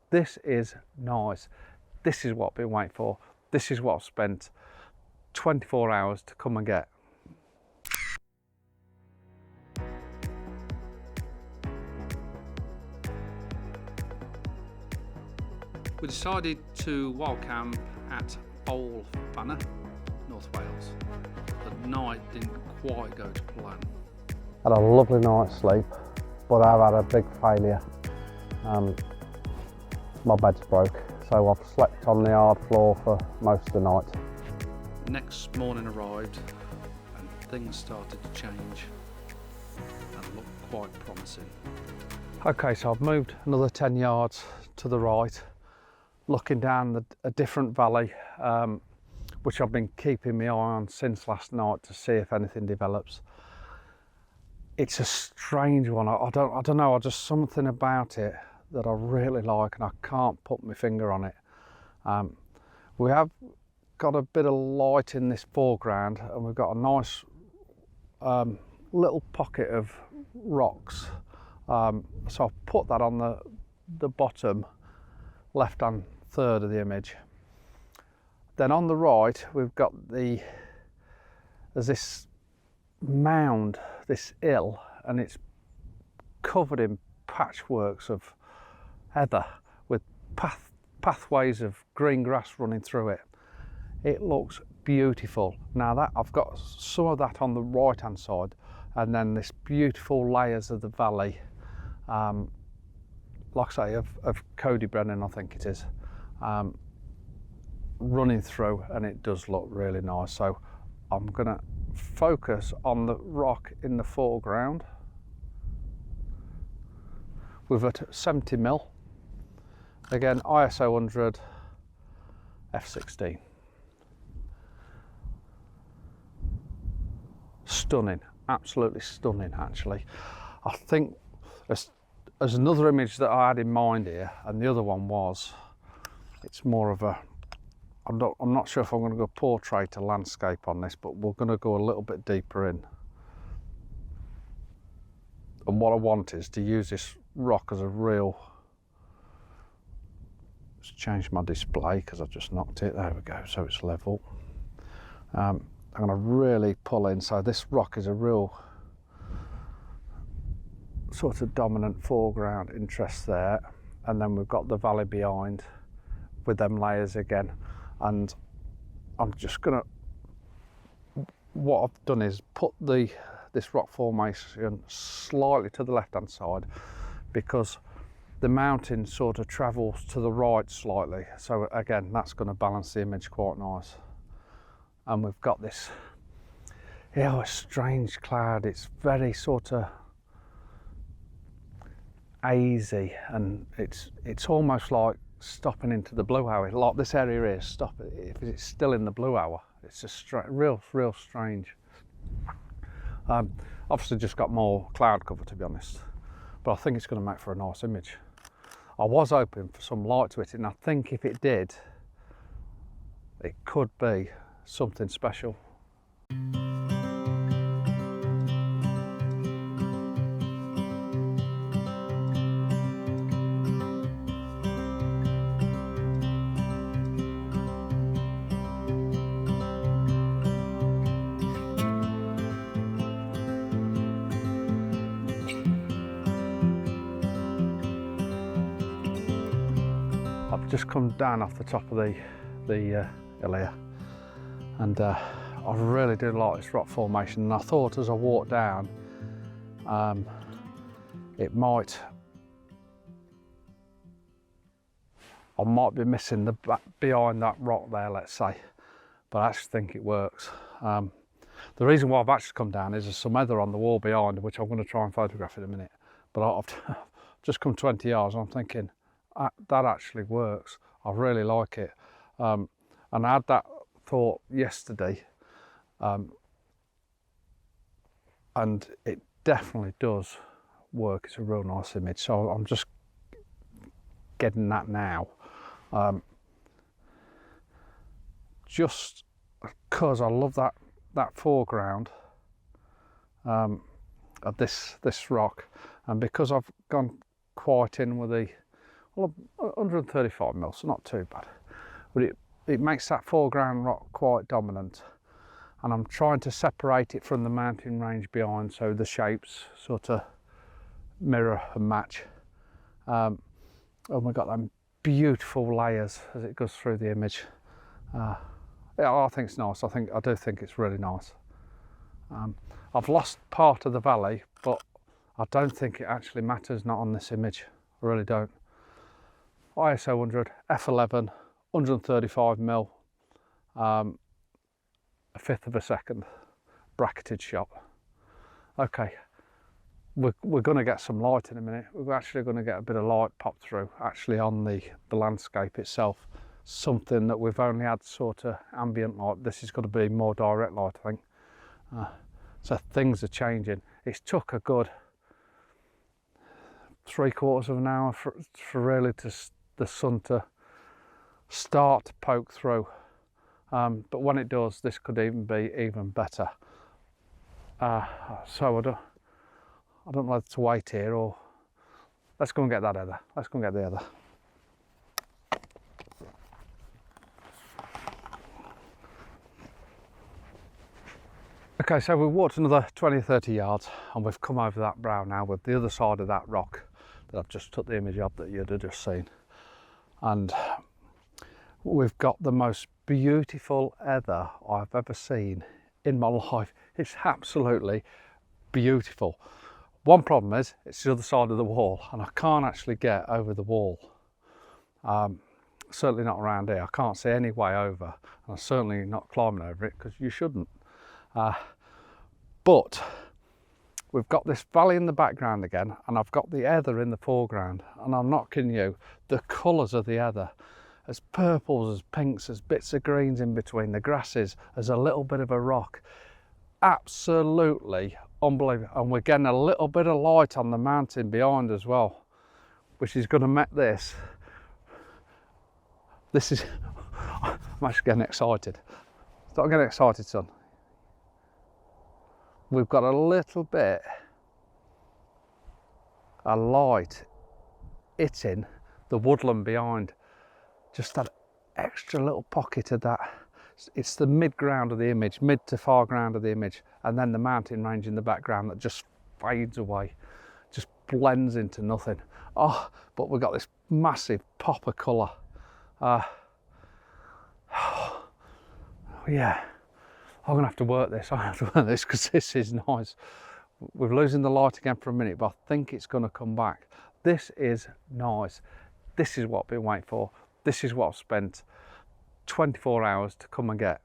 this is nice. This is what I've been waiting for. This is what I've spent 24 hours to come and get. We decided to wild camp at Banner, North Wales. The night didn't quite go to plan. Had a lovely night's sleep, but I've had a big failure. My bed's broke, so I've slept on the hard floor for most of the night. Next morning arrived and things started to change and looked quite promising. Okay, so I've moved another 10 yards to the right, looking down a different valley, which I've been keeping my eye on since last night to see if anything develops. It's a strange one. I don't know, just something about it that I really like and I can't put my finger on it. We have got a bit of light in this foreground and we've got a nice little pocket of rocks. So I've put that on the bottom left hand third of the image. Then on the right we've got there's this mound, this hill, and it's covered in patchworks of heather with pathways of green grass running through it. It looks beautiful. Now that I've got some of that on the right hand side, and then this beautiful layers of the valley, like I say, of Cody Brennan, I think it is, running through, and it does look really nice. So I'm gonna focus on the rock in the foreground with a 70mm, again ISO 100 f16. Stunning, absolutely stunning actually. I think there's another image that I had in mind here, and the other one was, it's more of a, I'm not sure if I'm going to go portrait to landscape on this, but we're going to go a little bit deeper in. And what I want is to use this rock as a real, let's change my display because I've just knocked it, there we go, so it's level. I'm going to really pull in, so this rock is a real sort of dominant foreground interest there, and then we've got the valley behind with them layers again. And I'm just gonna, what I've done is put this rock formation slightly to the left hand side, because the mountain sort of travels to the right slightly, so again that's going to balance the image quite nice. And we've got this, a strange cloud. It's very sort of hazy, and it's almost like stopping into the blue hour, like this area is. Stop it if it's still in the blue hour. It's just real strange. Obviously just got more cloud cover, to be honest, but I think it's going to make for a nice image. I was hoping for some light to it, and I think if it did, it could be something special. I've just come down off the top of the hill here, and I really do like this rock formation, and I thought as I walked down it might, I might be missing the back behind that rock there, let's say, but I actually think it works. The reason why I've actually come down is there's some heather on the wall behind, which I'm going to try and photograph in a minute, but I've just come 20 yards and I'm thinking that actually works. I really like it, and I had that thought yesterday, and it definitely does work. It's a real nice image, so I'm just getting that now, just because I love that foreground of this rock, and because I've gone quite in with the, well, 135 mil, so not too bad. But it makes that foreground rock quite dominant. And I'm trying to separate it from the mountain range behind so the shapes sort of mirror and match. And we've got them beautiful layers as it goes through the image. Yeah, I think it's nice. I do think it's really nice. I've lost part of the valley, but I don't think it actually matters, not on this image. I really don't. ISO 100, f11, 135 mil, a fifth of a second, bracketed shot. Okay, we're going to get some light in a minute. We're actually going to get a bit of light pop through actually on the landscape itself. Something that we've only had sort of ambient light. This is going to be more direct light, I think. So things are changing. It's took a good 3/4 of an hour for really the sun to start to poke through. But when it does, this could even be even better. So I don't know whether to wait here or let's go and get that heather. Let's go and get the heather. Okay, so we've walked another 20-30 yards and we've come over that brow now with the other side of that rock that I've just took the image of that you'd have just seen. And we've got the most beautiful heather I've ever seen in my life. It's absolutely beautiful. One problem is it's the other side of the wall and I can't actually get over the wall. Certainly not around here. I can't see any way over and I'm certainly not climbing over it because you shouldn't. But we've got this valley in the background again and I've got the heather in the foreground, and I'm not kidding you, the colours of the heather, as purples, as pinks, as bits of greens in between, the grasses, as a little bit of a rock. Absolutely unbelievable. And we're getting a little bit of light on the mountain behind as well, which is going to make this is I'm actually getting excited. Start getting excited, son. We've got a little bit of light hitting the woodland behind, just that extra little pocket of that. It's the mid-ground of the image, mid to far ground of the image, and then the mountain range in the background that just fades away, just blends into nothing. Oh, but we've got this massive pop of colour. Yeah. I'm going to have to work this. Because this is nice. We're losing the light again for a minute, but I think it's going to come back. This is nice. This is what I've been waiting for. This is what I've spent 24 hours to come and get.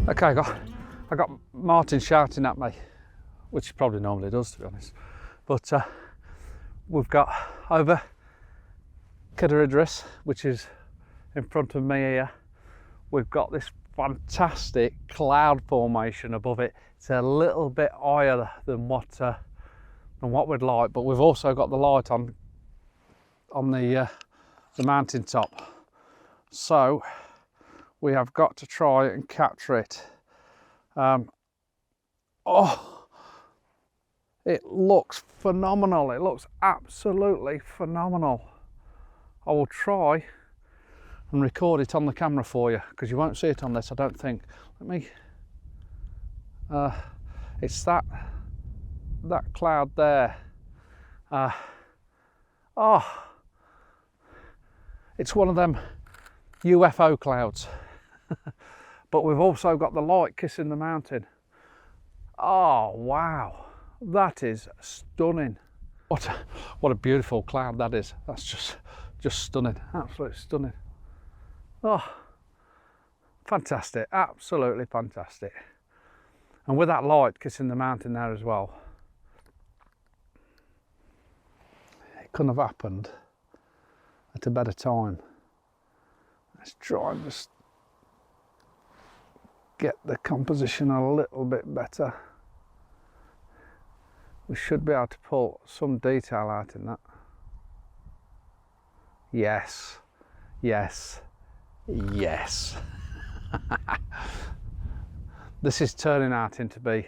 Okay, I got Martin shouting at me, which he probably normally does, to be honest. But we've got over Cadair Idris, which is in front of me here. We've got this fantastic cloud formation above it. It's a little bit higher than what we'd like, but we've also got the light on the mountain top. So we have got to try and capture it. Oh, it looks phenomenal. It looks absolutely phenomenal. I will try and record it on the camera for you because you won't see it on this, I don't think. Let me, it's that cloud there. Oh, it's one of them UFO clouds. But we've also got the light kissing the mountain. Oh wow, that is stunning. What a beautiful cloud that is. That's just stunning, absolutely stunning. Oh, fantastic, absolutely fantastic. And with that light kissing the mountain there as well, it couldn't have happened at a better time. Let's try and just get the composition a little bit better. We should be able to pull some detail out in that. Yes, yes, yes. This is turning out into be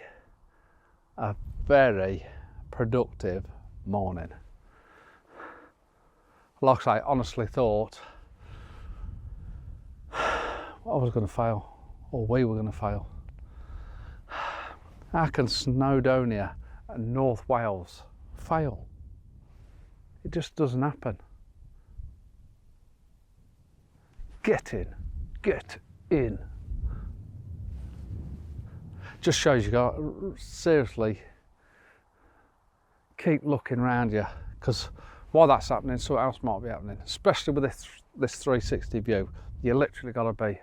a very productive morning. Like I say, honestly thought I was going to fail, or we were going to fail. How can Snowdonia and North Wales fail? It just doesn't happen. Get in, get in. Just shows you got seriously keep looking around you, because while that's happening, something else might be happening. Especially with this 360 view, you literally got to be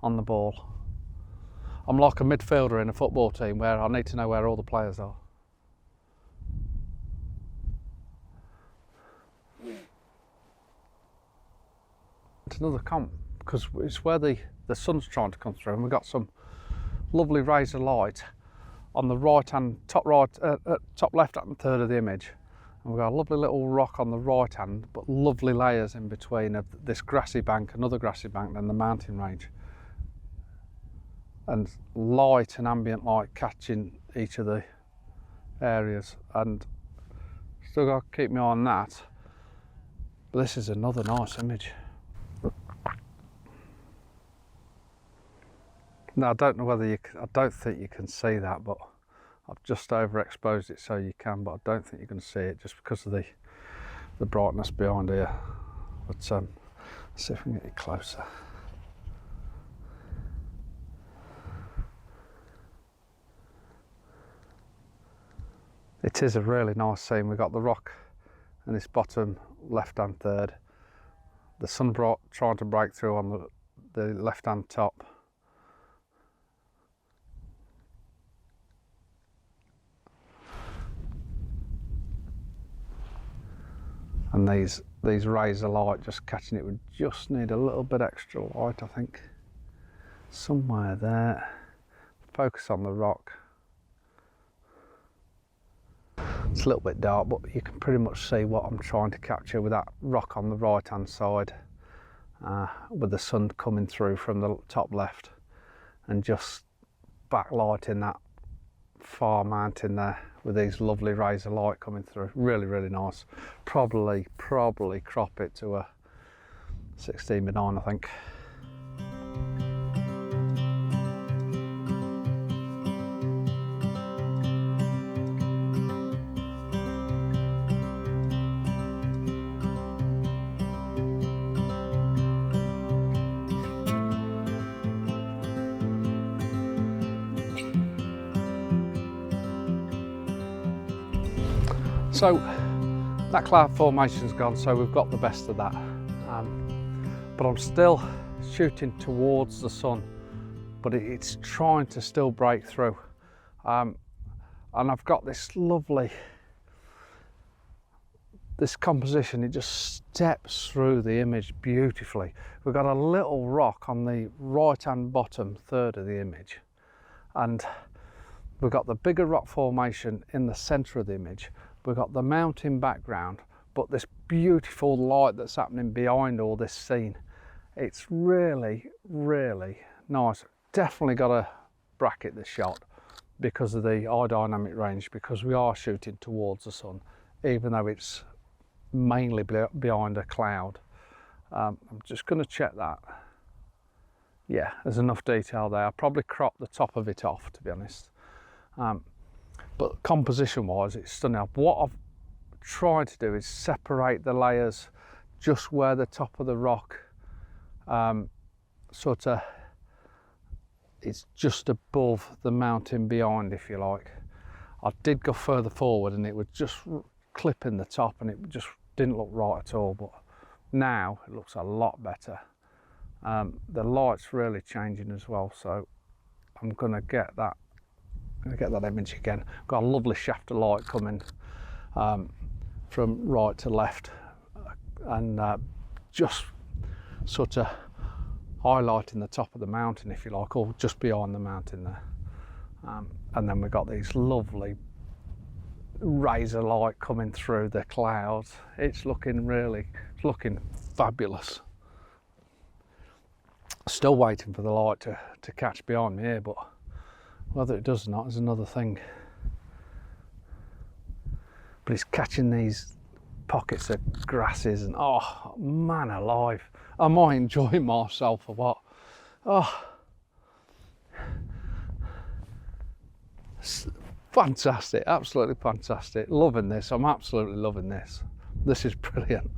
on the ball. I'm like a midfielder in a football team where I need to know where all the players are. It's another comp, because it's where the sun's trying to come through, and we've got some lovely rays of light on the right hand, top left hand third of the image, and we've got a lovely little rock on the right hand, but lovely layers in between of this grassy bank, another grassy bank, then the mountain range, and light and ambient light catching each of the areas. And still got to keep my eye on that, but this is another nice image. Now I don't know whether I don't think you can see that, but I've just overexposed it so you can, but I don't think you can see it just because of the brightness behind here. But let's see if we can get it closer. It is a really nice scene. We've got the rock in this bottom left hand third, the sun trying to break through on the left hand top. And these rays of light just catching it. We just need a little bit extra light, I think. Somewhere there. Focus on the rock. It's a little bit dark, but you can pretty much see what I'm trying to capture with that rock on the right hand side, with the sun coming through from the top left, and just backlighting that far mountain there with these lovely rays of light coming through. Really, really nice. Probably crop it to a 16:9, I think. So that cloud formation's gone, so we've got the best of that. But I'm still shooting towards the sun, but it's trying to still break through. And I've got this lovely, this composition, it just steps through the image beautifully. We've got a little rock on the right hand bottom third of the image, and we've got the bigger rock formation in the centre of the image. We've got the mountain background, but this beautiful light that's happening behind all this scene. It's really, really nice. Definitely got to bracket this shot because of the high dynamic range, because we are shooting towards the sun, even though it's mainly behind a cloud. I'm just going to check that. Yeah, there's enough detail there. I'll probably crop the top of it off, to be honest. But composition wise, it's stunning. What I've tried to do is separate the layers just where the top of the rock sort of, it's just above the mountain behind, if you like. I did go further forward and it was just clipping the top and it just didn't look right at all, but now it looks a lot better. The light's really changing as well, so I'm going to get that going to get that image again. Got a lovely shaft of light coming from right to left, and just sort of highlighting the top of the mountain, if you like, or just behind the mountain there. And then we've got these lovely razor light coming through the clouds. It's looking fabulous. Still waiting for the light to catch behind me here, but whether it does or not is another thing. But it's catching these pockets of grasses, and oh man alive, am I enjoying myself or what? Oh, fantastic, absolutely fantastic. Loving this, I'm absolutely loving this. This is brilliant.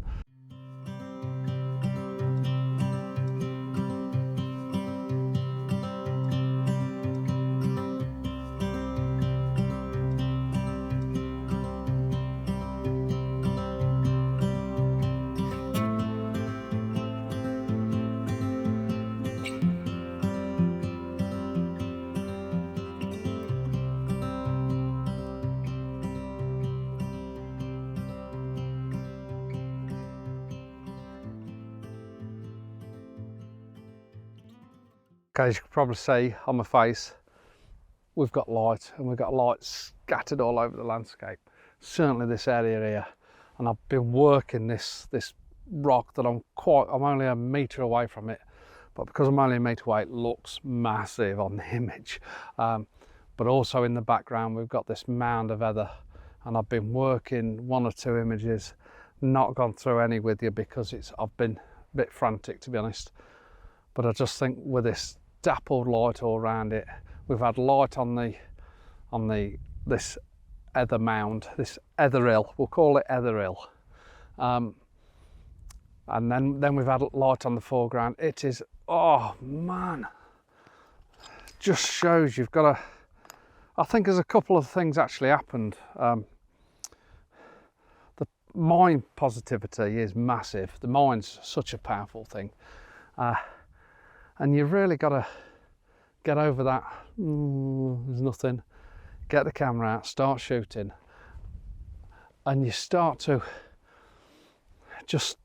Okay, as you can probably see on my face, we've got light, and we've got light scattered all over the landscape. Certainly this area here, and I've been working this rock that I'm only a metre away from it, but because I'm only a metre away, it looks massive on the image. But also in the background, we've got this mound of heather, and I've been working 1 or 2 images, not gone through any with you because I've been a bit frantic, to be honest. But I just think with this dappled light all around it, we've had light on this heather mound, this heather hill, we'll call it heather hill, and then we've had light on the foreground. It is, oh man, just shows you've got to, I think there's a couple of things actually happened. The mind positivity is massive. The mind's such a powerful thing. And you really got to get over that, there's nothing, get the camera out, start shooting, and you start to just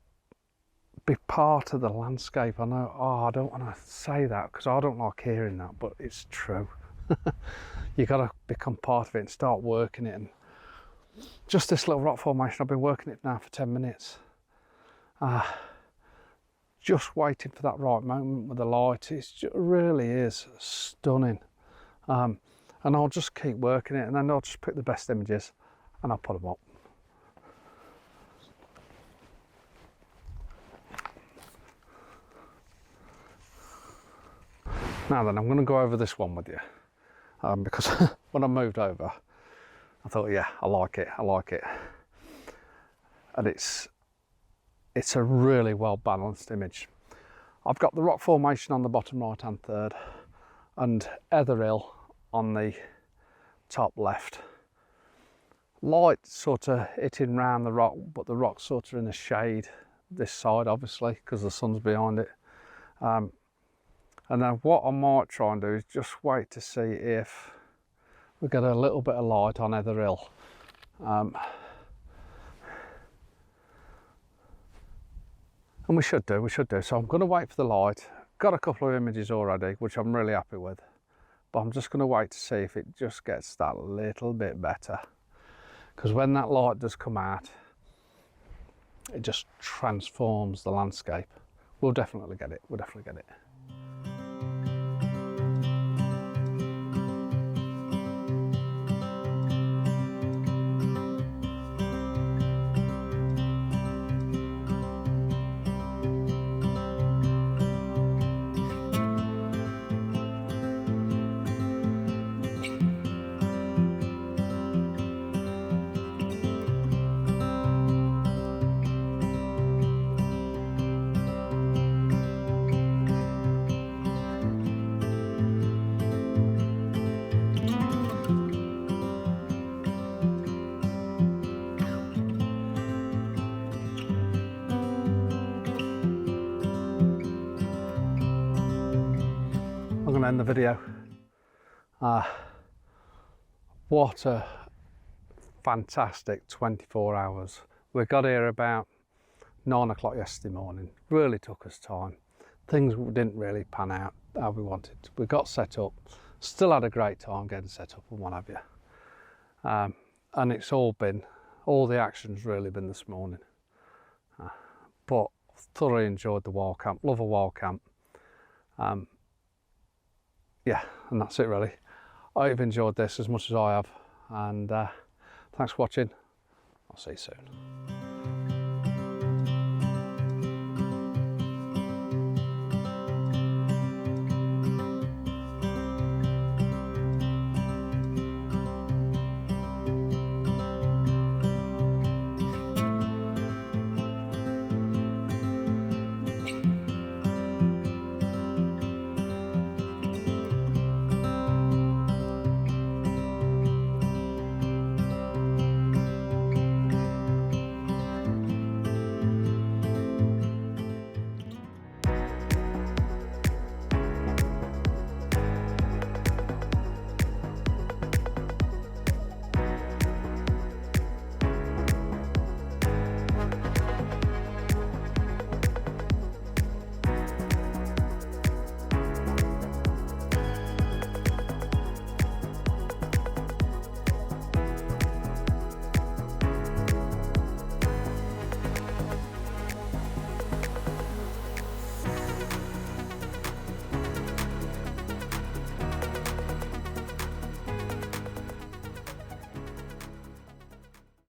be part of the landscape. I know, I don't want to say that because I don't like hearing that, but it's true. You got to become part of it and start working it. And just this little rock formation, I've been working it now for 10 minutes. Just waiting for that right moment with the light. It really is stunning. And I'll just keep working it, and then I'll just pick the best images and I'll put them up. Now then, I'm going to go over this one with you, because when I moved over, I thought, yeah, I like it. And it's a really well balanced image. I've got the rock formation on the bottom right hand third and heather hill on the top left. Light sort of hitting round the rock, but the rock's sort of in the shade this side, obviously, because the sun's behind it. And then what I might try and do is just wait to see if we get a little bit of light on heather hill. And we should do. So I'm going to wait for the light. Got a couple of images already, which I'm really happy with. But I'm just going to wait to see if it just gets that little bit better. Because when that light does come out, it just transforms the landscape. We'll definitely get it. I'm going to end the video. What a fantastic 24 hours. We got here about 9 o'clock yesterday morning. Really took us time. Things didn't really pan out how we wanted. We got set up, still had a great time getting set up and what have you. And it's all the action's really been this morning. But thoroughly enjoyed the wild camp, love a wild camp. Yeah, and that's it really. I've enjoyed this as much as I have, and thanks for watching. I'll see you soon.